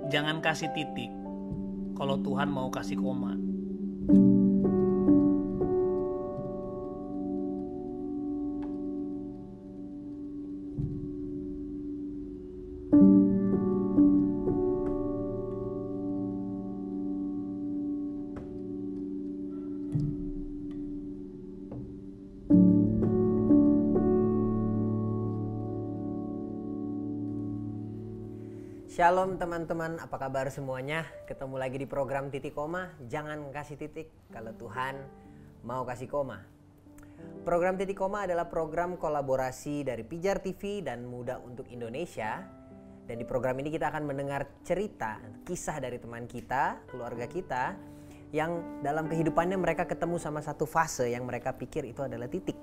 Jangan kasih titik kalau Tuhan mau kasih koma. Shalom teman-teman, apa kabar semuanya? Ketemu lagi di program Titik Koma. Jangan kasih titik kalau Tuhan mau kasih koma. Program Titik Koma adalah program kolaborasi dari Pijar TV dan Muda untuk Indonesia. Dan di program ini kita akan mendengar cerita, kisah dari teman kita, keluarga kita, yang dalam kehidupannya mereka ketemu sama satu fase yang mereka pikir itu adalah titik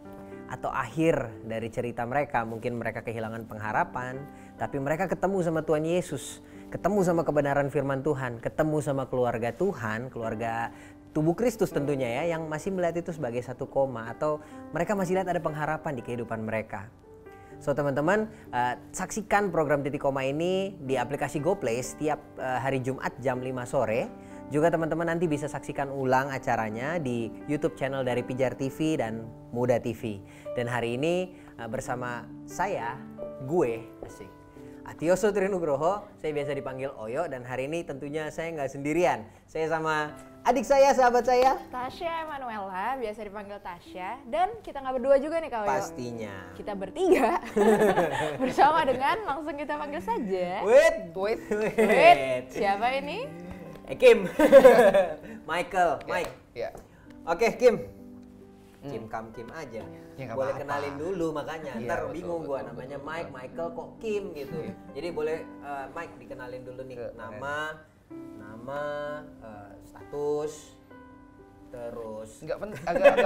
atau akhir dari cerita mereka. Mungkin mereka kehilangan pengharapan, tapi mereka ketemu sama Tuhan Yesus, ketemu sama kebenaran firman Tuhan, ketemu sama keluarga Tuhan, keluarga tubuh Kristus tentunya ya, yang masih melihat itu sebagai satu koma, atau mereka masih lihat ada pengharapan di kehidupan mereka. So teman-teman, saksikan program Titik Koma ini di aplikasi GoPlay setiap hari Jumat jam 5 sore. Juga teman-teman nanti bisa saksikan ulang acaranya di YouTube channel dari Pijar TV dan Muda TV. Dan hari ini bersama saya, asik, Atioso Trinugroho, saya biasa dipanggil Oyo, dan hari ini tentunya saya nggak sendirian. Saya sama adik saya, sahabat saya, Tasya Emanuela, biasa dipanggil Tasya, dan kita nggak berdua juga nih Kak Oyo. pastinya. Kita bertiga bersama dengan, langsung kita panggil saja. Wait. Siapa ini? Kim. Michael, Mike. Ya. Oke, Kim. Kim aja. Ya, boleh apa-apa. kenalin dulu makanya. Iya, Ntar betul, bingung betul, gua betul, namanya betul. Mike, Michael kok Kim gitu. Jadi boleh Mike dikenalin dulu nih nama, status, terus agak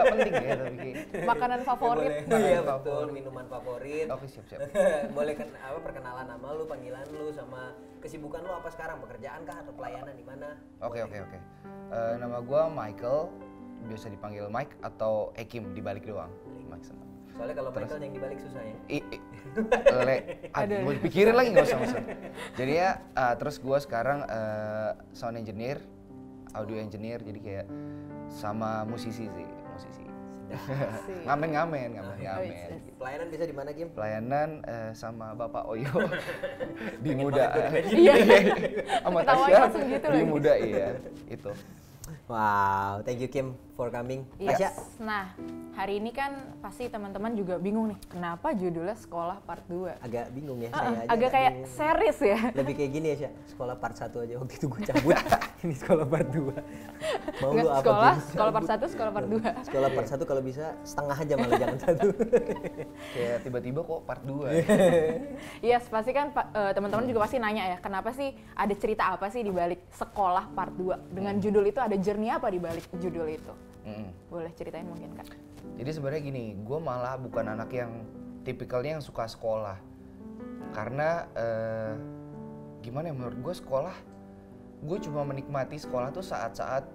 penting ya tapi Makanan favorit. Iya Makanan betul, favorit. minuman favorit. oke siap. Boleh perkenalan nama lu, panggilan lu, sama kesibukan lu apa sekarang? Pekerjaan kah atau pelayanan di mana? Oke. Nama gue Michael, biasa dipanggil Mike atau Ekim, dibalik doang. Mike sama. Soalnya kalau Terus? Michael yang dibalik susah ya. Aduh, gue pikirin lagi nggak usah. Jadi ya, terus gue sekarang sound engineer, audio engineer, jadi kayak sama musisi. Ngamen. Pelayanan bisa di mana, Kim? Pelayanan sama Bapak Oyo di Muda. Iya. Sama Ketawanya Tasya langsung gitu di lagi. Muda, iya. Itu. Wow, thank you Kim for coming. Yes. Tasya, Nah, hari ini kan pasti teman-teman juga bingung nih, kenapa judulnya Sekolah Part 2? agak bingung ya saya aja. Agak kayak bingung. series ya. Lebih kayak gini ya, Sya. Sekolah part 1 aja waktu itu gue cabut. Ini sekolah part 2. Mau lu apa, Sekolah Part 1, Sekolah Part 2. Sekolah part 1 kalau bisa setengah aja, malah jangan 1. Kayak tiba-tiba kok part 2. Yes, pasti kan teman-teman juga pasti nanya ya, kenapa sih ada cerita apa sih di balik Sekolah Part 2? Dengan judul itu ada journey apa di balik judul itu? Boleh ceritain mungkin Kak? Jadi sebenarnya gini, gue malah bukan anak yang tipikalnya yang suka sekolah. Karena gimana ya, menurut gue sekolah, gue cuma menikmati sekolah tuh saat-saat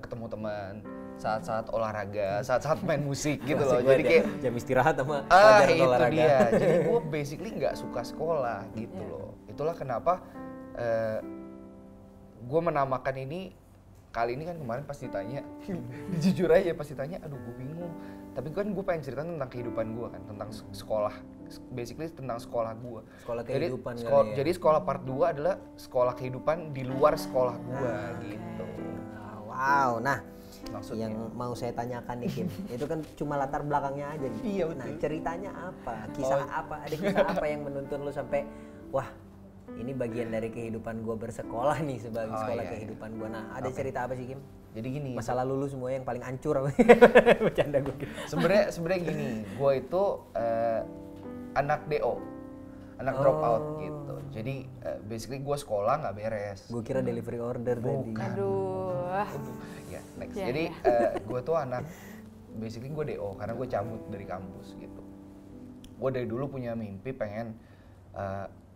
ketemu teman, saat-saat olahraga, saat-saat main musik gitu loh. Jadi kayak jam istirahat sama pelajaran itu olahraga. dia. Jadi gue basically nggak suka sekolah gitu loh. Itulah kenapa gue menamakan ini. Kali ini kan kemarin pas ditanya, jujur aja pas ditanya, aduh gue bingung. Tapi kan gue pengen cerita tentang kehidupan gue kan, tentang sekolah, basically tentang sekolah gue. Sekolah kehidupan jadi, kali ya. Jadi sekolah part 2 adalah sekolah kehidupan di luar sekolah gue gitu. Wow, nah Maksudnya. yang mau saya tanyakan nih Kim, itu kan cuma latar belakangnya aja nih. Iya, betul. Nah ceritanya apa? Kisah apa? Ada kisah apa yang menuntun lu sampai, wah ini bagian dari kehidupan gue bersekolah nih, sebagai sekolah iya. kehidupan gue. Nah ada cerita apa sih Kim? Jadi gini. Masa lalu lu semua yang paling hancur. Bercanda gue. Sebenarnya gini, gue itu anak DO, anak drop out gitu. Jadi basically gue sekolah nggak beres. Gue kira delivery order tadi. Aduh. Ya, next. Ya, Jadi ya. gue tuh anak, basically gue DO karena gue cabut dari kampus gitu. Gue dari dulu punya mimpi pengen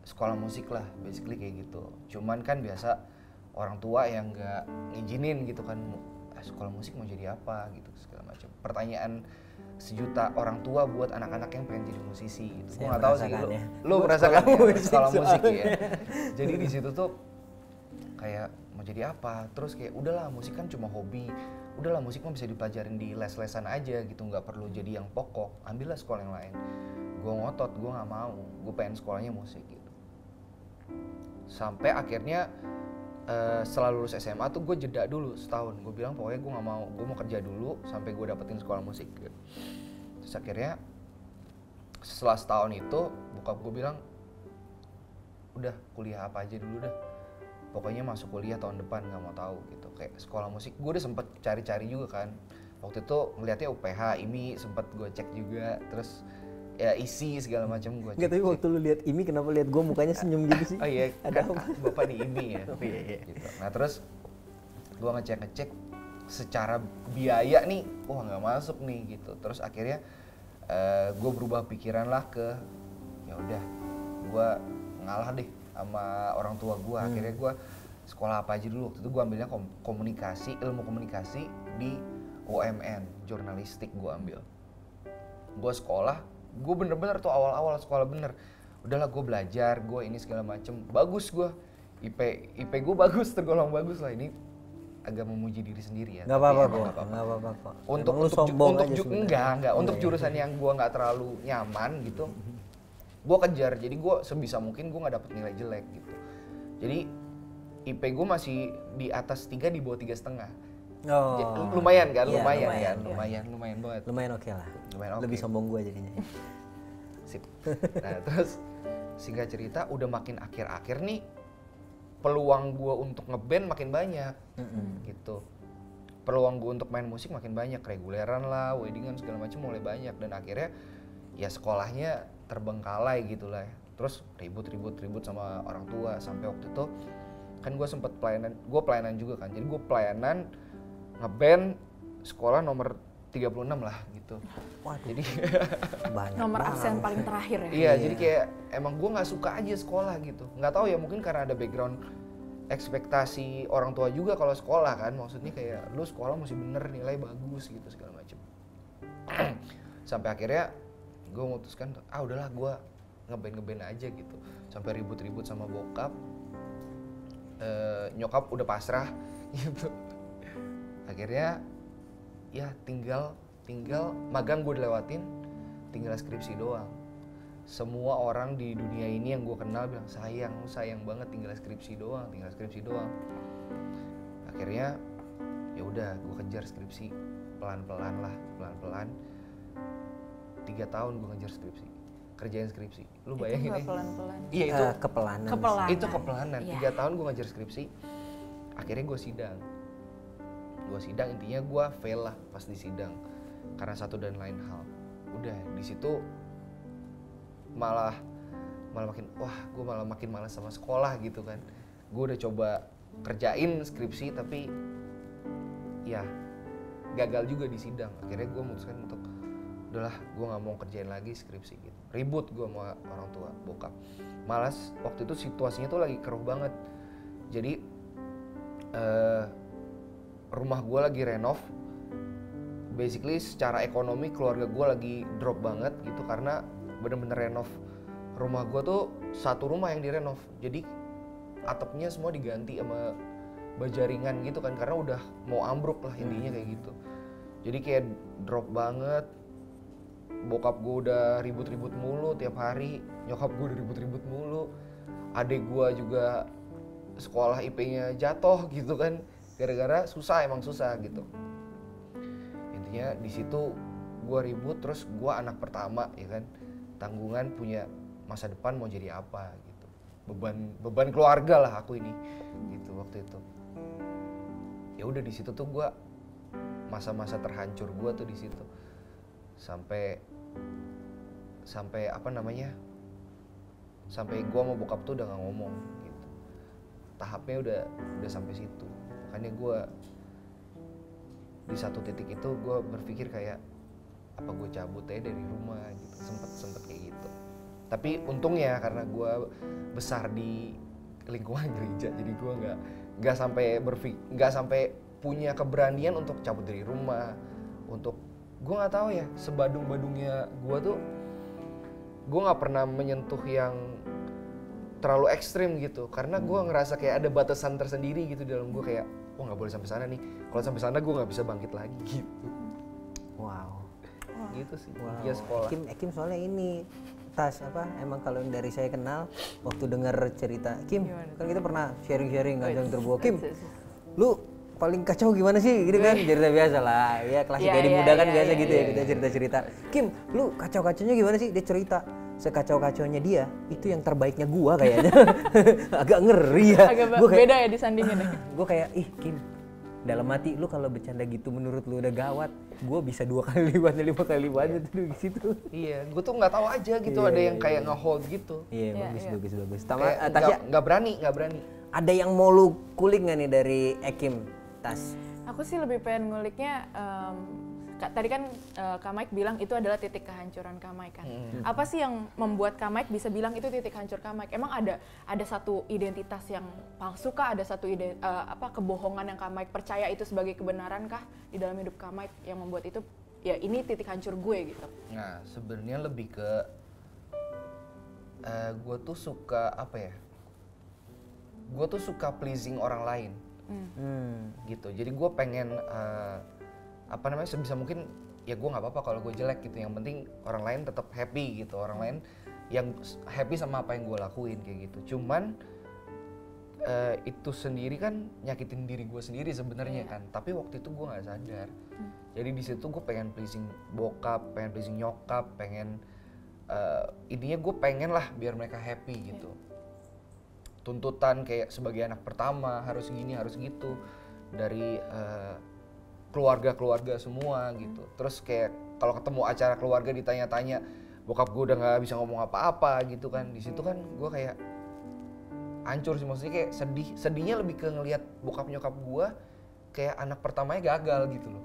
sekolah musik lah, basically kayak gitu. Cuman kan biasa orang tua yang nggak ngizinin gitu kan, sekolah musik mau jadi apa gitu segala macam. Pertanyaan sejuta orang tua buat anak-anak yang pengen jadi musisi gitu. Gue nggak tahu sih lu merasakan ya, sekolah musik ya. Jadi di situ tuh kayak mau jadi apa, terus kayak udahlah musik kan cuma hobi, udahlah musik mah bisa dipelajarin di les-lesan aja gitu, nggak perlu jadi yang pokok, ambillah sekolah yang lain. Gue ngotot, gue nggak mau, gue pengen sekolahnya musik gitu. Sampai akhirnya setelah lulus SMA tuh gue jeda dulu setahun. Gue bilang pokoknya gue nggak mau, gue mau kerja dulu sampai gue dapetin sekolah musik gitu. Terus akhirnya setelah setahun itu bokap gue bilang udah kuliah apa aja dulu dah, pokoknya masuk kuliah tahun depan, nggak mau tahu gitu. Kayak sekolah musik gue udah sempet cari-cari juga kan, waktu itu ngeliatnya UPH, IMI sempet gue cek juga, terus ya isi segala macam gue cek. Enggak, tapi waktu lu lihat Imi kenapa lihat gue mukanya senyum gitu sih? Oh iya, Ada kan apa? bapak di IMI ya. Oh iya. Gitu. Nah terus gue ngecek secara biaya nih, wah nggak masuk nih gitu. Terus akhirnya gue berubah pikiran lah ke ya udah gue ngalah deh sama orang tua gue. Akhirnya gue sekolah apa aja dulu. Waktu itu gue ambilnya komunikasi, ilmu komunikasi di UMN, jurnalistik gue ambil. Gue sekolah, gue bener-bener tuh awal-awal sekolah bener. Udahlah gue belajar, gue ini segala macem, bagus gue. IP gue bagus, tergolong bagus lah. Ini agak memuji diri sendiri ya. Nggak apa-apa kok. Untuk jurusan yang gue nggak terlalu nyaman gitu, gue kejar. Jadi gue sebisa mungkin gue nggak dapet nilai jelek gitu. Jadi IP gue masih di atas 3, di bawah 3,5. Oh. Lumayan kan, Iya, lumayan banget. Lumayan oke lah. Lumayan oke. Lebih sombong gue jadinya. Sip. Nah terus singkat cerita udah makin akhir-akhir nih, peluang gue untuk ngeband makin banyak gitu. Peluang gue untuk main musik makin banyak, reguleran lah, weddingan segala macam mulai banyak, dan akhirnya ya sekolahnya terbengkalai gitu lah ya. Terus ribut sama orang tua sampai waktu itu kan gue sempet pelayanan juga kan. Jadi gue pelayanan ngeband sekolah nomor 36 lah gitu. Waduh. Jadi Banyak Nomor banget. absen paling terakhir ya. iya, jadi kayak emang gue nggak suka aja sekolah gitu. Nggak tahu ya, mungkin karena ada background ekspektasi orang tua juga kalau sekolah kan. Maksudnya kayak lu sekolah mesti bener, nilai bagus gitu segala macem. Sampai akhirnya gue memutuskan, udahlah gue ngeband aja gitu. Sampai ribut-ribut sama bokap. Nyokap udah pasrah gitu. Akhirnya ya tinggal magang gue dilewatin, tinggal skripsi doang. Semua orang di dunia ini yang gue kenal bilang sayang banget tinggal skripsi doang. Akhirnya ya udah gue kejar skripsi pelan-pelan. 3 tahun gue ngejar skripsi, kerjain skripsi. Lu bayangin itu pelan-pelan. Iya itu Kepelanan. itu kepelanan. Iya. 3 tahun gue ngejar skripsi. Akhirnya gue sidang, intinya gue fail lah pas di sidang karena satu dan lain hal. Udah di situ malah makin malas sama sekolah gitu kan. Gue udah coba kerjain skripsi tapi ya gagal juga di sidang. Akhirnya gue memutuskan untuk udahlah gue nggak mau kerjain lagi skripsi gitu. Ribut gue sama orang tua, bokap. Malas waktu itu situasinya tuh lagi keruh banget. Jadi rumah gue lagi renov. Basically secara ekonomi keluarga gue lagi drop banget gitu karena bener-bener renov. Rumah gue tuh satu rumah yang direnov. Jadi atapnya semua diganti sama bajaringan gitu kan karena udah mau ambruk lah intinya kayak gitu. Jadi kayak drop banget. Bokap gue udah ribut-ribut mulu tiap hari. Nyokap gue udah ribut-ribut mulu. Adek gue juga sekolah IP-nya jatuh gitu kan. Gara-gara emang susah gitu. Intinya di situ gue ribut, terus gue anak pertama ya kan, tanggungan punya masa depan mau jadi apa gitu, beban keluarga lah aku ini gitu waktu itu. Ya udah di situ tuh gue masa-masa terhancur gue tuh di situ sampai gue sama bokap tuh udah nggak ngomong gitu. Tahapnya udah sampai situ. Makanya gue di satu titik itu gue berpikir kayak apa gue cabut aja dari rumah gitu, sempet kayak gitu. Tapi untungnya karena gue besar di lingkungan gereja, jadi gue nggak sampai punya keberanian untuk cabut dari rumah. Untuk gue nggak tahu ya, sebadung-badungnya gue tuh gue nggak pernah menyentuh yang terlalu ekstrim gitu, karena gue ngerasa kayak ada batasan tersendiri gitu dalam gue, kayak wah nggak boleh sampai sana nih, kalau sampai sana gue nggak bisa bangkit lagi gitu. Wow. Gitu sih. Wow. Ya sekolah. Kim soalnya ini emang kalau dari saya kenal waktu dengar cerita Kim, kan kita pernah sharing ngajak terbuka, Kim, lu paling kacau gimana sih gitu kan, cerita biasa lah ya, klasik dari muda kan biasa gitu ya, kita cerita Kim, lu kacau-kacaunya gimana sih, dia cerita sekacau-kacaunya dia itu yang terbaiknya gua kayaknya. Agak ngeri ya, agak gua kayak, beda ya disandingin ya. Gua kayak Kim, dalam hati lu kalau bercanda gitu menurut lu udah gawat, gue bisa 2 kali lipatnya 5 kali lipatnya tuh di situ. Iya, gue tuh nggak tahu aja gitu, ada yang kayak nge-hold gitu. Iya, bagus. Tasya nggak berani. Ada yang mau lu kulik nggak nih dari Ekim, Tas? Aku sih lebih pengen nguliknya, tadi kan Kak Mike bilang itu adalah titik kehancuran Kak Mike kan. Apa sih yang membuat Kak Mike bisa bilang itu titik hancur Kak Mike? Emang ada satu identitas yang palsu kah? Ada satu kebohongan yang Kak Mike percaya itu sebagai kebenaran kah di dalam hidup Kak Mike yang membuat itu ya ini titik hancur gue gitu? Nah, sebenarnya lebih ke gue tuh suka gue tuh suka pleasing orang lain. Gitu. Jadi gue pengen sebisa mungkin ya gue nggak apa-apa kalau gue jelek gitu, yang penting orang lain tetap happy gitu, orang lain yang happy sama apa yang gue lakuin kayak gitu. Cuman itu sendiri kan nyakitin diri gue sendiri sebenarnya kan, tapi waktu itu gue nggak sadar. Jadi di situ gue pengen pleasing bokap, pengen pleasing nyokap, pengen intinya gue pengen lah biar mereka happy gitu. Tuntutan kayak sebagai anak pertama harus gini harus gitu dari keluarga semua gitu. Terus kayak kalau ketemu acara keluarga ditanya-tanya, bokap gue udah nggak bisa ngomong apa-apa gitu kan. Di situ kan gue kayak hancur sih, maksudnya kayak sedihnya lebih ke ngelihat bokap nyokap gue kayak anak pertamanya gagal gitu loh.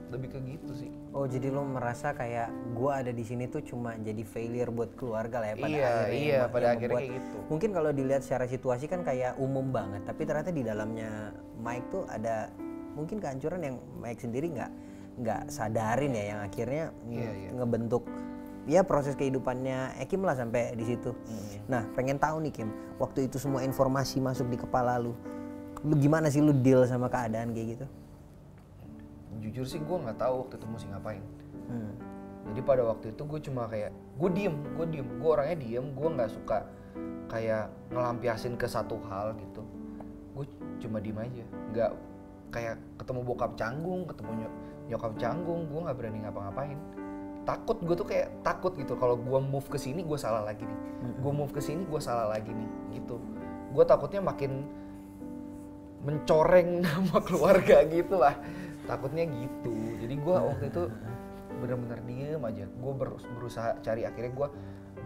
Lebih ke gitu sih. Oh, jadi lo merasa kayak gue ada di sini tuh cuma jadi failure buat keluarga lah ya pada akhirnya. Iya, pada akhirnya kayak gitu. Mungkin kalau dilihat secara situasi kan kayak umum banget, tapi ternyata di dalamnya Mike tuh ada mungkin kehancuran yang Mike sendiri nggak sadarin ya, yang akhirnya ngebentuk ya proses kehidupannya Kim lah sampai di situ. Nah, pengen tahu nih Kim, waktu itu semua informasi masuk di kepala lu gimana sih lu deal sama keadaan kayak gitu? Jujur sih gue nggak tahu waktu itu mesti ngapain. Jadi pada waktu itu gue cuma kayak gue diem, gue orangnya diem, gue nggak suka kayak ngelampiasin ke satu hal gitu. Gue cuma diem aja, nggak kayak ketemu bokap canggung, ketemu nyokap canggung, gue nggak berani ngapa-ngapain. Takut, gue tuh kayak takut gitu. Kalau gue move ke sini gue salah lagi nih, gue move ke sini gue salah lagi nih, gitu. Gue takutnya makin mencoreng nama keluarga gitu lah. Takutnya gitu. Jadi gue waktu itu bener-bener diem aja. Gue berusaha cari, akhirnya gue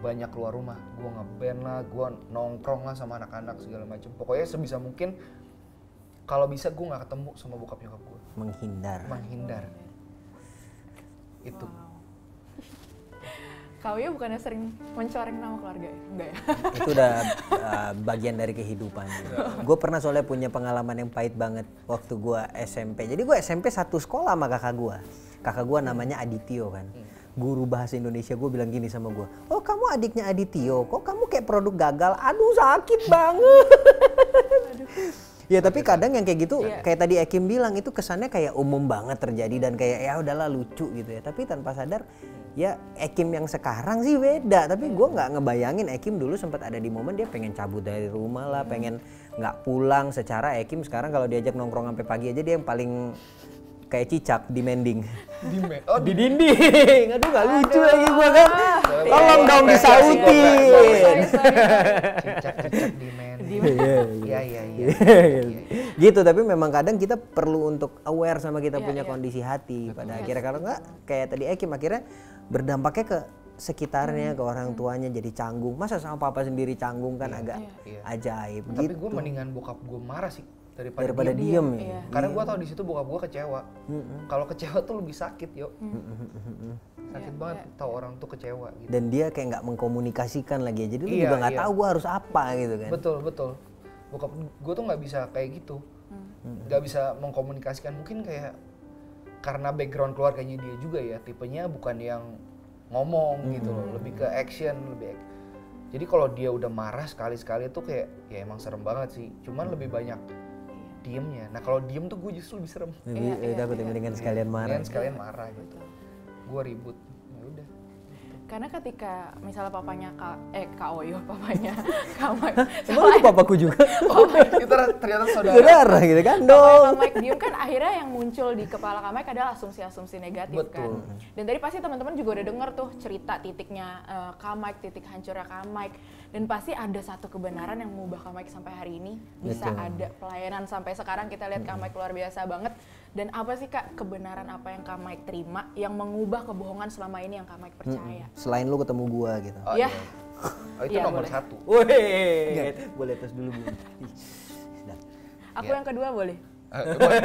banyak keluar rumah. Gue ngeband lah, gue nongkrong lah sama anak-anak segala macam. Pokoknya sebisa mungkin kalau bisa gue nggak ketemu sama bokap nyokap gue. Menghindar. Itu. Wow. Kau ya bukannya sering mencoreng nama keluarga ya? Enggak ya? Itu udah bagian dari kehidupan. Gue pernah soalnya punya pengalaman yang pahit banget waktu gue SMP. Jadi gue SMP satu sekolah sama kakak gue. Kakak gue namanya Adityo kan. Guru bahasa Indonesia gue bilang gini sama gue, oh kamu adiknya Adityo, kok kamu kayak produk gagal? Aduh sakit banget. Ya tapi kadang yang kayak gitu, kayak tadi Ekim bilang itu kesannya kayak umum banget terjadi dan kayak ya udahlah lucu gitu ya. Tapi tanpa sadar ya Ekim yang sekarang sih beda. Tapi gue nggak ngebayangin Ekim dulu sempat ada di momen dia pengen cabut dari rumah lah, pengen nggak pulang. Secara Ekim sekarang kalau diajak nongkrong sampai pagi aja dia yang paling kayak cicak di mending. Di dinding. Aduh nggak lucu lagi gue kan. Tolong dong disautin. Cicak di mending. Iya. Gitu, tapi memang kadang kita perlu untuk aware sama kita punya kondisi hati. Pada akhirnya kalau nggak kayak tadi Ekim akhirnya berdampaknya ke sekitarnya, ke orang tuanya jadi canggung. Masa sama papa sendiri canggung kan agak ajaib. Tapi gitu. gue mendingan bokap gue marah sih daripada diem ya. Karena gue tahu di situ bokap gue kecewa. Kalau kecewa tuh lebih sakit yo. Sakit banget tahu orang tuh kecewa gitu. Dan dia kayak nggak mengkomunikasikan lagi ya. Jadi lu juga nggak tahu gue harus apa gitu kan. Betul. Bokap gue tuh nggak bisa kayak gitu. Nggak bisa mengkomunikasikan, mungkin kayak karena background keluarganya dia juga ya, tipenya bukan yang ngomong gitu loh, lebih ke action, lebih Jadi kalau dia udah marah sekali-sekali tuh kayak ya emang serem banget sih. Cuman lebih banyak diemnya. Nah kalau diem tuh gue justru lebih serem. Takut mendingan sekalian marah. Mendingan sekalian marah gitu. Gue ribut. Ya udah. Karena ketika misalnya papanya Kak Oyo, papanya Kak Mike. Emang itu papaku juga. Kita ternyata saudara. Saudara gitu kan Papanya dong. Kak Mike diem kan akhirnya yang muncul di kepala Kak Mike adalah asumsi-asumsi negatif. Betul. Kan. Dan tadi pasti teman-teman juga udah denger tuh cerita titiknya Kak Mike, titik hancurnya Kak Mike. Dan pasti ada satu kebenaran yang mengubah Kak Mike sampai hari ini. Bisa ada pelayanan sampai sekarang, kita lihat Kak Mike luar biasa banget. Dan apa sih Kak kebenaran apa yang Kak Mike terima yang mengubah kebohongan selama ini yang Kak Mike percaya? Selain lu ketemu gua gitu. Oh, Ya. iya. Oh itu Iya, nomor boleh. 1. Wih, boleh tes dulu Bu. Aku Iya. yang kedua boleh? Boleh.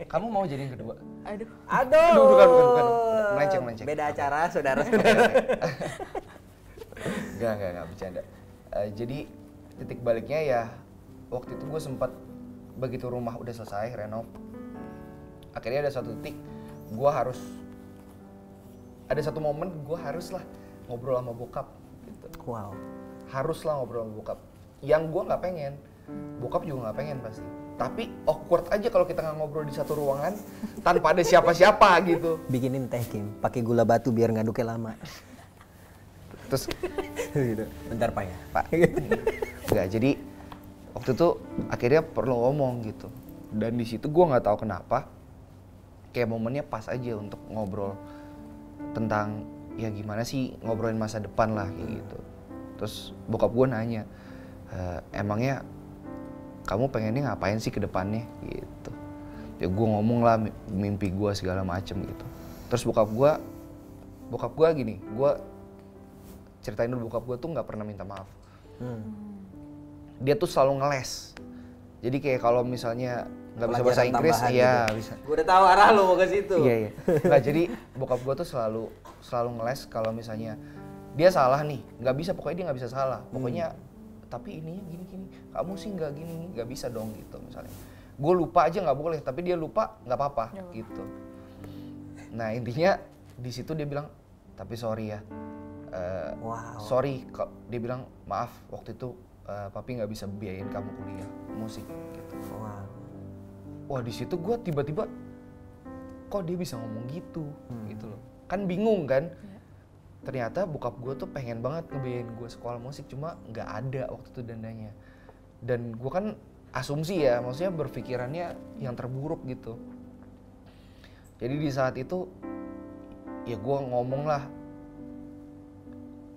Kamu mau jadi yang kedua? Aduh. Aduh. Bukan. Melenceng. Beda acara, saudara. Enggak, bercanda. Jadi titik baliknya ya waktu itu gue sempat begitu rumah udah selesai renov, akhirnya ada satu titik gue harus ada satu momen gue haruslah ngobrol sama bokap gitu. Wow. Haruslah ngobrol sama bokap. Yang gue nggak pengen, bokap juga nggak pengen pasti. Tapi awkward aja kalau kita nggak ngobrol di satu ruangan tanpa ada siapa-siapa gitu. Bikinin teh Kim, pakai gula batu biar ngaduknya lama. Terus Gitu. Bentar Pak ya. Pak. Enggak, jadi waktu itu akhirnya perlu ngomong gitu. Dan di situ gue nggak tahu kenapa kayak momennya pas aja untuk ngobrol tentang ya gimana sih ngobrolin masa depan lah kayak gitu. Terus bokap gue nanya, emangnya kamu pengennya ngapain sih ke depannya gitu. Ya gue ngomong lah mimpi gue segala macem gitu. Terus bokap gue gini, gue ceritain dulu bokap gue tuh nggak pernah minta maaf. Dia tuh selalu ngeles. Jadi kayak kalau misalnya nggak bisa bahasa Pelajaran Inggris, tambahan iya gitu. bisa. Gue udah tahu arah lo mau ke situ. Iya. Nggak, jadi bokap gue tuh selalu ngeles kalau misalnya dia salah nih, nggak bisa, pokoknya dia nggak bisa salah. Pokoknya tapi ininya gini, kamu sih nggak gini, nggak bisa dong gitu misalnya. Gue lupa aja nggak boleh, tapi dia lupa nggak apa-apa gitu. Nah intinya di situ dia bilang, tapi sorry ya. Sorry, dia bilang maaf waktu itu papi nggak bisa biayain kamu kuliah musik gitu. Wah di situ gue tiba-tiba kok dia bisa ngomong gitu gitu loh, kan bingung kan. Ternyata bokap gue tuh pengen banget ngebiayain gue sekolah musik, cuma nggak ada waktu itu dananya. Dan gue kan asumsi ya, maksudnya berpikirannya yang terburuk gitu. Jadi di saat itu ya gue ngomong lah,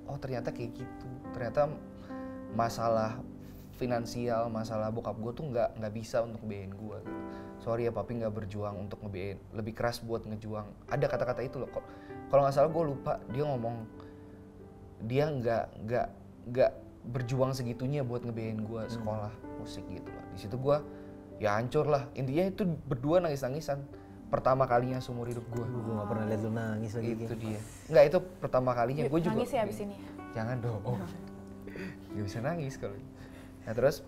oh ternyata kayak gitu. Ternyata masalah finansial, masalah bokap gue tuh nggak bisa untuk ngebiayain gue gitu. Sorry ya papi nggak berjuang untuk ngebiayain, lebih keras buat ngejuang. Ada kata-kata itu loh. Kalau nggak salah gue lupa, dia ngomong dia nggak berjuang segitunya buat ngebiayain gue sekolah musik gitu loh. Di situ gue ya hancur lah. Intinya itu berdua nangis-nangisan. Pertama kalinya seumur hidup gue. Gue gak pernah lihat lu nangis lagi. Itu dia. Nggak, itu pertama kalinya. Gue juga nangis ya abis ini. Jangan dong. Gak bisa nangis kalau. Nah terus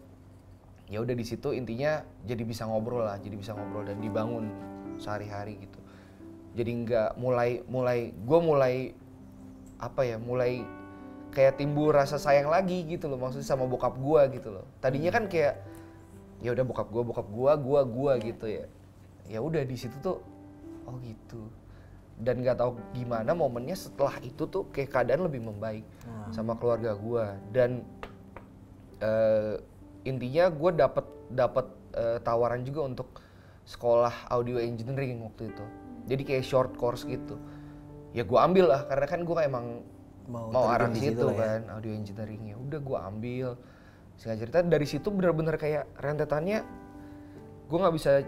ya udah di situ intinya jadi bisa ngobrol lah, jadi bisa ngobrol dan dibangun sehari-hari gitu. Jadi nggak mulai apa ya, mulai kayak timbul rasa sayang lagi gitu loh, maksudnya sama bokap gua gitu loh. Tadinya kan kayak ya udah bokap gua gitu ya. Ya udah di situ tuh oh gitu. Dan nggak tahu gimana momennya setelah itu tuh kayak keadaan lebih membaik sama keluarga gua. Dan intinya gue dapat tawaran juga untuk sekolah audio engineering waktu itu. Jadi kayak short course gitu. Ya gue ambil lah karena kan gue emang mau arah di situ kan, audio engineering. Ya udah gue ambil. Singkat cerita dari situ benar-benar kayak rentetannya gue nggak bisa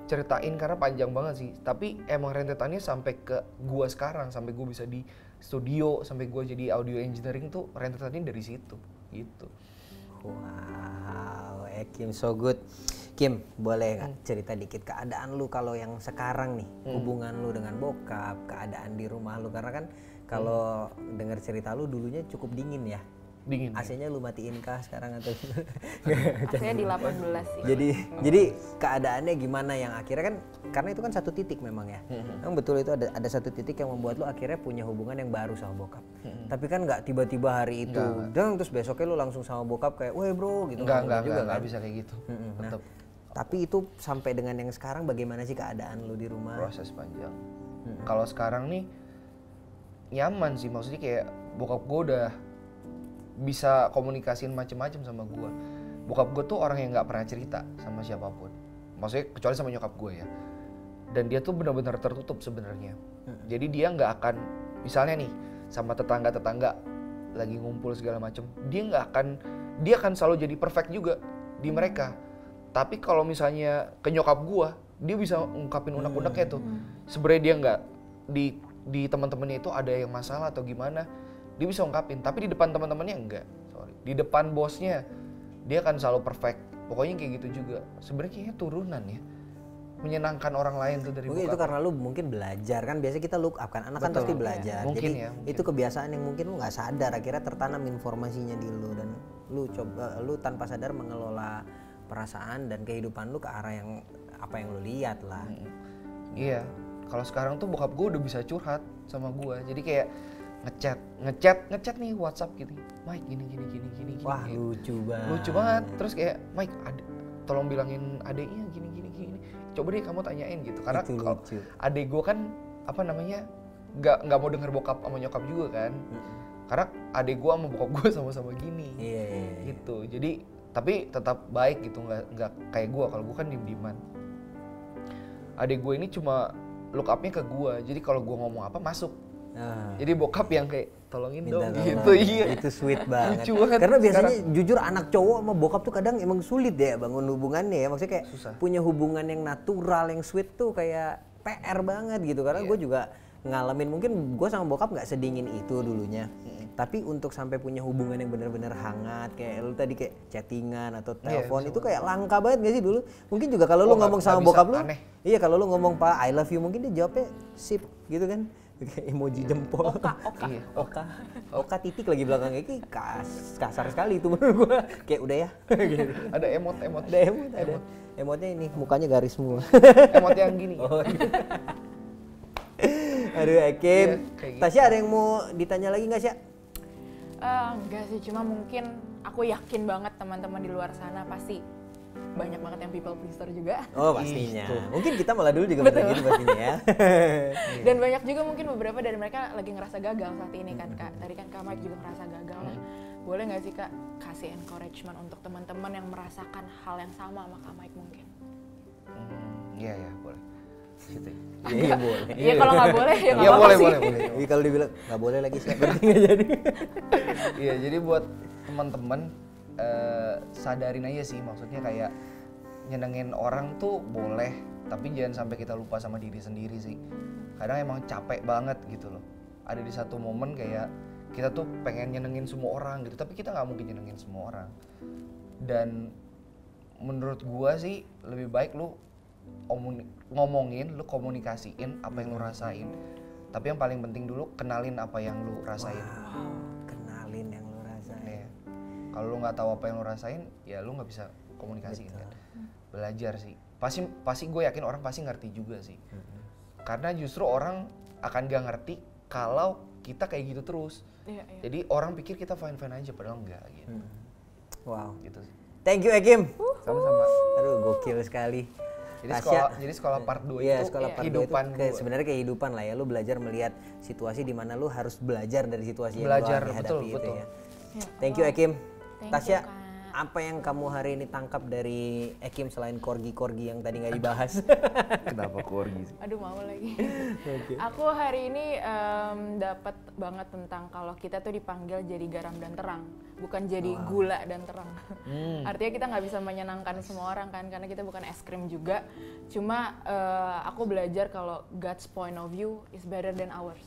ceritain karena panjang banget sih. Tapi emang rentetannya sampai ke gue sekarang, sampai gue bisa di studio, sampai gue jadi audio engineering tuh rentetannya dari situ gitu. Wow, Kim so good. Kim, boleh nggak cerita dikit keadaan lu kalau yang sekarang nih, hubungan lu dengan bokap, keadaan di rumah lu, karena kan kalau dengar cerita lu dulunya cukup dingin ya. Dingin. AC-nya lu matiin kah sekarang atau? AC-nya di 18 sih. Jadi keadaannya gimana yang akhirnya kan karena itu kan satu titik memang ya. Memang betul itu ada satu titik yang membuat lu akhirnya punya hubungan yang baru sama bokap. Tapi kan nggak tiba-tiba hari itu dan terus besoknya lu langsung sama bokap kayak, "Weh bro," gitu. Enggak bisa kayak gitu. Nah, Tetap tapi itu sampai dengan yang sekarang bagaimana sih keadaan lu di rumah? proses panjang. Kalau sekarang nih nyaman sih, maksudnya kayak bokap gue udah bisa komunikasiin macem-macem sama gue. Bokap gue tuh orang yang nggak pernah cerita sama siapapun, maksudnya kecuali sama nyokap gue ya. Dan dia tuh benar-benar tertutup sebenarnya. Jadi dia nggak akan, misalnya nih sama tetangga-tetangga lagi ngumpul segala macem, dia akan selalu jadi perfect juga di mereka. Tapi kalau misalnya ke nyokap gue, dia bisa ungkapin unek-uneknya tuh. Sebenarnya dia nggak di teman-temannya itu ada yang masalah atau gimana, dia bisa ungkapin. Tapi di depan teman-temannya enggak. Di depan bosnya dia kan selalu perfect. Pokoknya kayak gitu juga. Sebenarnya kayaknya turunan ya. Menyenangkan orang lain tuh dari mungkin bokap. itu karena lu mungkin belajar kan, biasanya kita look up kan, anak kan Betul. pasti belajar. Mungkin Jadi ya, mungkin. itu kebiasaan yang mungkin lu nggak sadar akhirnya tertanam informasinya di lu dan lu tanpa sadar mengelola perasaan dan kehidupan lu ke arah yang apa yang lu lihat lah. Iya. Kalau sekarang tuh bokap gue udah bisa curhat sama gue. Jadi kayak ngechat nih WhatsApp gitu. Mike gini. Wah, Kayak lucu banget. lucu banget. Terus kayak Mike tolong bilangin adeknya gini. Coba deh kamu tanyain gitu. Karena Itu kalau lucu. adek gue kan nggak mau denger bokap sama nyokap juga kan. Karena adek gue sama bokap gue sama-sama gini. Iya. Gitu. Jadi tapi tetap baik gitu, nggak kayak gue. Kalau gue kan diem-dieman. Adek gue ini cuma look up-nya ke gue. Jadi kalau gue ngomong apa masuk. Ah. Jadi bokap yang kayak tolongin Minta dong tolong. gitu. Iya. Itu sweet banget. Lucu banget Karena biasanya sekarang. jujur anak cowok sama bokap tuh kadang emang sulit ya bangun hubungannya ya. Maksudnya kayak Susah. punya hubungan yang natural, yang sweet tuh kayak PR banget gitu. Karena gue juga ngalamin, mungkin gue sama bokap nggak sedingin itu dulunya. Tapi untuk sampai punya hubungan yang benar-benar hangat kayak lu tadi kayak chattingan atau telepon itu kayak langka banget gak sih dulu? Mungkin juga kalau lu ngomong sama nggak bokap bisa, lu, aneh. iya kalau lu ngomong Pak I love you mungkin dia jawabnya sip gitu kan. Kayak emoji jempol. Iya. Oka titik lagi belakangnya kayak kasar sekali itu menurut gua. Kayak udah ya. Gitu. Ada emot. Ada emotnya ini mukanya garis semua. Emot yang gini. Oh, iya. Aduh, Hakim. Iya, kayak gitu. Tasya ada yang mau ditanya lagi nggak sih? Enggak sih, cuma mungkin aku yakin banget teman-teman di luar sana pasti banyak banget yang people pleaser juga. Oh pastinya. Itu. Mungkin kita malah dulu juga bener gitu pastinya ya. Dan banyak juga mungkin beberapa dari mereka lagi ngerasa gagal saat ini kan Kak. Tadi kan Kak Mike juga ngerasa gagal. Nah, boleh nggak sih Kak kasih encouragement untuk teman-teman yang merasakan hal yang sama sama Kak Mike mungkin? Iya boleh. Situ. Iya boleh. Iya kalau nggak boleh ya nggak Iya apa-apa sih. boleh. Jadi kalau dibilang nggak boleh lagi sih berarti nggak jadi. Iya, jadi buat teman-teman sadarin aja sih, maksudnya kayak nyenengin orang tuh boleh, tapi jangan sampai kita lupa sama diri sendiri sih. Kadang emang capek banget gitu loh. Ada di satu momen kayak kita tuh pengen nyenengin semua orang gitu, tapi kita nggak mungkin nyenengin semua orang. Dan menurut gua sih lebih baik lu ngomongin, lu komunikasiin apa yang lu rasain. Tapi yang paling penting dulu kenalin apa yang lu rasain. Wow, kenalin yang lo rasain. Iya. Kalau lu nggak tahu apa yang lu rasain, ya lu nggak bisa komunikasiin kan. Belajar sih. Pasti gue yakin orang pasti ngerti juga sih. Karena justru orang akan gak ngerti kalau kita kayak gitu terus. Iya. Jadi orang pikir kita fine-fine aja padahal enggak gitu. Wow. Gitu sih. Thank you Hakim. Sama-sama. Aduh gokil sekali. Jadi sekolah part 2 Iya, itu sekolah part 2 kehidupan itu gue. sebenarnya kehidupan lah ya. Lu belajar melihat situasi di mana lu harus belajar dari situasi Belajar, yang lu hadapi itu betul. ya. Thank you Hakim. Thank Tasya, you, Kak. apa yang kamu hari ini tangkap dari Hakim selain korgi-korgi yang tadi nggak dibahas? Kenapa korgi sih? Aduh mau lagi. Aku hari ini dapat banget tentang kalau kita tuh dipanggil jadi garam dan terang, bukan jadi gula dan terang. Artinya kita nggak bisa menyenangkan semua orang kan, karena kita bukan es krim juga. Cuma aku belajar kalau God's point of view is better than ours.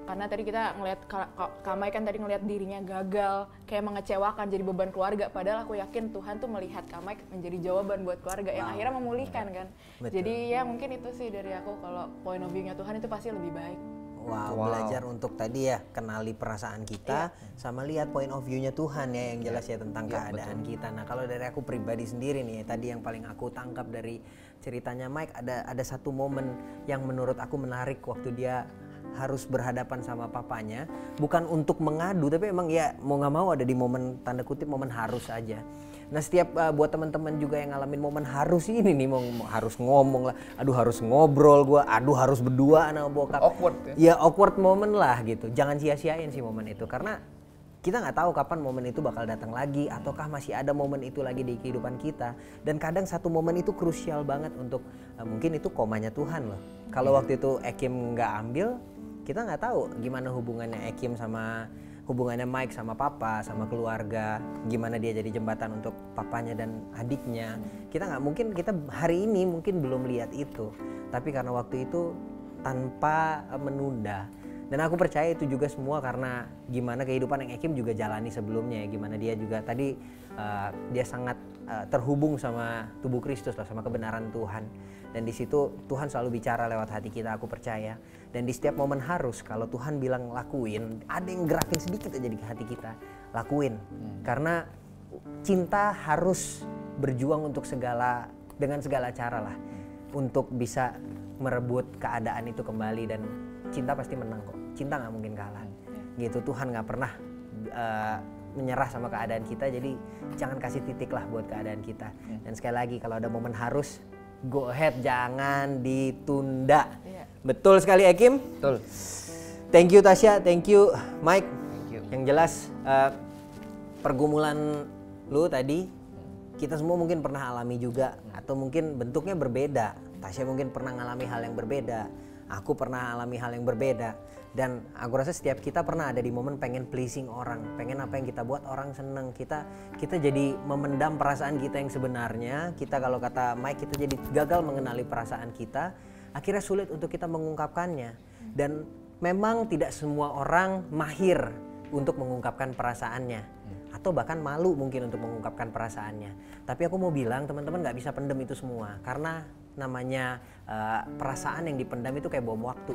Karena tadi kita ngelihat Kak Mai kan tadi ngelihat dirinya gagal, kayak mengecewakan, jadi beban keluarga. Padahal aku yakin Tuhan tuh melihat Kak Mai menjadi jawaban buat keluarga yang akhirnya memulihkan kan. Betul. Jadi ya mungkin itu sih dari aku, kalau point of view-nya Tuhan itu pasti lebih baik. Wow, belajar untuk tadi ya kenali perasaan kita sama lihat point of view-nya Tuhan ya yang jelas ya tentang keadaan kita. Nah, kalau dari aku pribadi sendiri nih tadi yang paling aku tangkap dari ceritanya Mike ada satu momen yang menurut aku menarik waktu dia harus berhadapan sama papanya, bukan untuk mengadu tapi emang ya mau nggak mau ada di momen tanda kutip momen harus aja. Nah setiap buat teman-teman juga yang ngalamin momen harus ini nih, mau harus ngomong lah, aduh harus ngobrol gua, aduh harus berdua sama bokap. Awkward ya? Ya awkward moment lah gitu. Jangan sia-siain sih momen itu karena kita nggak tahu kapan momen itu bakal datang lagi ataukah masih ada momen itu lagi di kehidupan kita. Dan kadang satu momen itu krusial banget untuk mungkin itu komanya Tuhan loh. Kalau waktu itu Ekim nggak ambil, kita nggak tahu gimana hubungannya Ekim sama hubungannya Mike sama papa, sama keluarga, gimana dia jadi jembatan untuk papanya dan adiknya. Kita nggak mungkin, kita hari ini mungkin belum lihat itu, tapi karena waktu itu tanpa menunda. Dan aku percaya itu juga semua karena gimana kehidupan yang Ekim juga jalani sebelumnya ya, gimana dia juga tadi dia sangat terhubung sama tubuh Kristus lah, sama kebenaran Tuhan. Dan di situ Tuhan selalu bicara lewat hati kita, aku percaya. Dan di setiap momen harus, kalau Tuhan bilang lakuin, ada yang gerakin sedikit aja di hati kita, lakuin. Karena cinta harus berjuang untuk dengan segala cara lah, untuk bisa merebut keadaan itu kembali. Dan cinta pasti menang kok, cinta nggak mungkin kalah. Gitu, Tuhan nggak pernah menyerah sama keadaan kita, jadi jangan kasih titik lah buat keadaan kita. Dan sekali lagi kalau ada momen harus, go ahead, jangan ditunda. Betul sekali Ekim. Betul. Thank you Tasya, thank you Mike. Thank you. Yang jelas pergumulan lu tadi kita semua mungkin pernah alami juga, atau mungkin bentuknya berbeda. Tasya mungkin pernah ngalami hal yang berbeda, aku pernah alami hal yang berbeda. Dan aku rasa setiap kita pernah ada di momen pengen pleasing orang, pengen apa yang kita buat orang seneng. Kita jadi memendam perasaan kita yang sebenarnya. Kita, kalau kata Mike, kita jadi gagal mengenali perasaan kita. Akhirnya sulit untuk kita mengungkapkannya. Dan memang tidak semua orang mahir untuk mengungkapkan perasaannya, atau bahkan malu mungkin untuk mengungkapkan perasaannya. Tapi aku mau bilang teman-teman gak bisa pendem itu semua, karena namanya perasaan yang dipendam itu kayak bom waktu.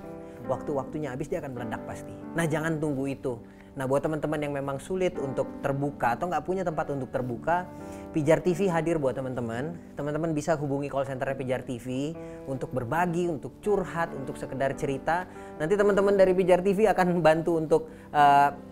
Waktu-waktunya habis dia akan meledak pasti. Nah jangan tunggu itu. Nah buat teman-teman yang memang sulit untuk terbuka atau nggak punya tempat untuk terbuka, Pijar TV hadir buat teman-teman. Teman-teman bisa hubungi call centernya Pijar TV untuk berbagi, untuk curhat, untuk sekedar cerita. Nanti teman-teman dari Pijar TV akan bantu untuk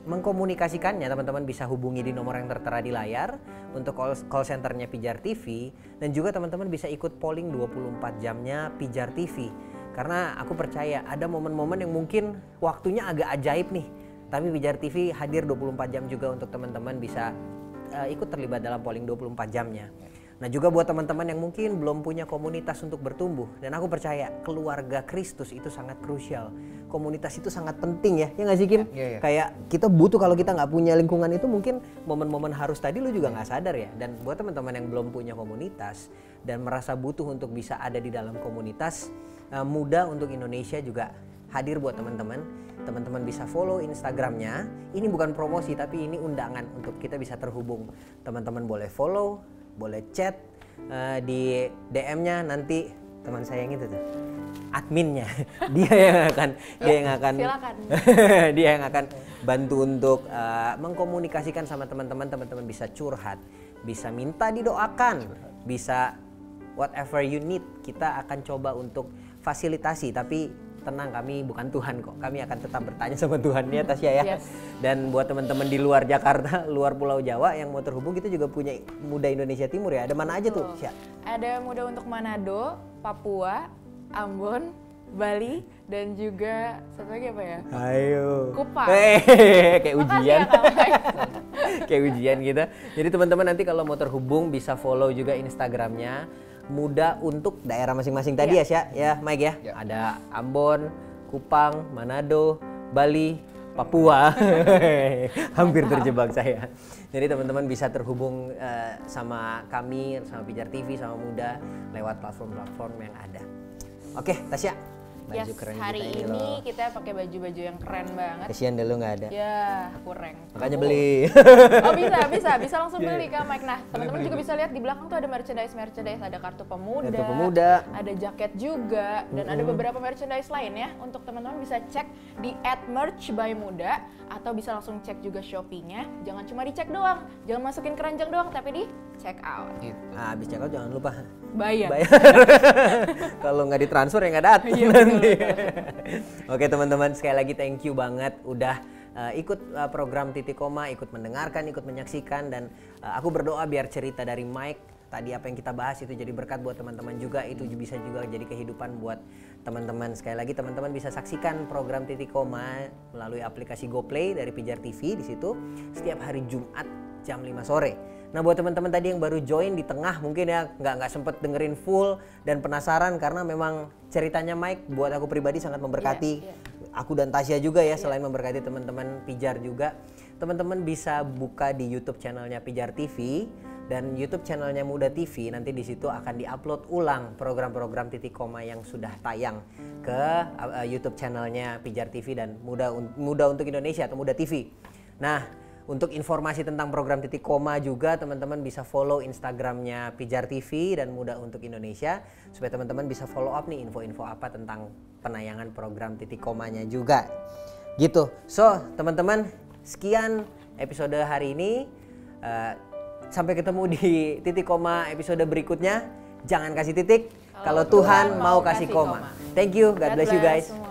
mengkomunikasikannya. Teman-teman bisa hubungi di nomor yang tertera di layar untuk call centernya Pijar TV. Dan juga teman-teman bisa ikut polling 24 jamnya Pijar TV. Karena aku percaya ada momen-momen yang mungkin waktunya agak ajaib nih. Tapi Pijar TV hadir 24 jam juga untuk teman-teman bisa ikut terlibat dalam polling 24 jamnya. Nah juga buat teman-teman yang mungkin belum punya komunitas untuk bertumbuh. Dan aku percaya keluarga Kristus itu sangat krusial. Komunitas itu sangat penting ya nggak sih Kim? Yeah. Kayak kita butuh, kalau kita nggak punya lingkungan itu mungkin momen-momen harus tadi lu juga nggak sadar ya. Dan buat teman-teman yang belum punya komunitas dan merasa butuh untuk bisa ada di dalam komunitas, Muda untuk Indonesia juga hadir buat teman-teman. Teman-teman bisa follow Instagramnya. Ini bukan promosi tapi ini undangan untuk kita bisa terhubung. Teman-teman boleh follow, boleh chat di DM-nya. Nanti teman saya yang itu tuh, adminnya, dia yang akan Silakan. dia yang akan bantu untuk mengkomunikasikan sama teman-teman. Teman-teman bisa curhat, bisa minta didoakan, bisa whatever you need. Kita akan coba untuk fasilitasi, tapi tenang, kami bukan Tuhan kok. Kami akan tetap bertanya sama Tuhan ya Tasya ya. Yes. Dan buat teman-teman di luar Jakarta, luar Pulau Jawa yang mau terhubung, kita juga punya Muda Indonesia Timur ya. Ada mana aja tuh, Tasya? Ada Muda untuk Manado, Papua, Ambon, Bali, dan juga satu lagi apa ya? Ayo. Kupang. Kayak Makasih ujian. ya, Kak Mike. Kayak ujian gitu. Jadi teman-teman nanti kalau mau terhubung bisa follow juga Instagramnya Muda untuk daerah masing-masing tadi ya Sya, ya Mike ya. Ada Ambon, Kupang, Manado, Bali, Papua. Hampir terjebak saya. Jadi teman-teman bisa terhubung sama kami, sama Pijar TV, sama Muda lewat platform-platform yang ada. Oke, Tasya. Baju Yes, keren hari kita ini loh. kita pakai baju-baju yang keren banget. Kasihan deh lu nggak ada. Ya, kurang. Makanya beli. Oh bisa langsung beli Kak Mike. Nah, teman-teman juga bisa lihat di belakang tuh ada merchandise, ada kartu pemuda, Kartu pemuda. ada jaket juga, dan ada beberapa merchandise lain ya. Untuk teman-teman bisa cek di @merch_by_muda atau bisa langsung cek juga Shopee-nya. Jangan cuma dicek doang, jangan masukin keranjang doang, tapi di check out. Gitu. Nah, habis check out jangan lupa Bayar. Kalau nggak ditransfer ya nggak datang Iya, nanti. Oke teman-teman, sekali lagi thank you banget udah ikut program Titik Koma, ikut mendengarkan, ikut menyaksikan, dan aku berdoa biar cerita dari Mike tadi apa yang kita bahas itu jadi berkat buat teman-teman juga, itu bisa juga jadi kehidupan buat teman-teman. Sekali lagi teman-teman bisa saksikan program Titik Koma melalui aplikasi GoPlay dari Pijar TV di situ setiap hari Jumat jam 5 sore. Nah buat teman-teman tadi yang baru join di tengah mungkin ya nggak sempet dengerin full dan penasaran karena memang ceritanya Mike buat aku pribadi sangat memberkati. Aku dan Tasya juga ya, selain memberkati teman-teman Pijar juga. Teman-teman bisa buka di YouTube channelnya Pijar TV dan YouTube channelnya Muda TV. Nanti di situ akan diupload ulang program-program Titik Koma yang sudah tayang ke YouTube channelnya Pijar TV dan Muda untuk Indonesia atau Muda TV. Nah, untuk informasi tentang program Titik Koma juga teman-teman bisa follow Instagramnya Pijar TV dan Muda untuk Indonesia supaya teman-teman bisa follow up nih info-info apa tentang penayangan program Titik Komanya juga. Gitu. So teman-teman, sekian episode hari ini. Sampai ketemu di Titik Koma episode berikutnya. Jangan kasih titik kalau Tuhan mau kasih koma. Thank you. God bless you guys.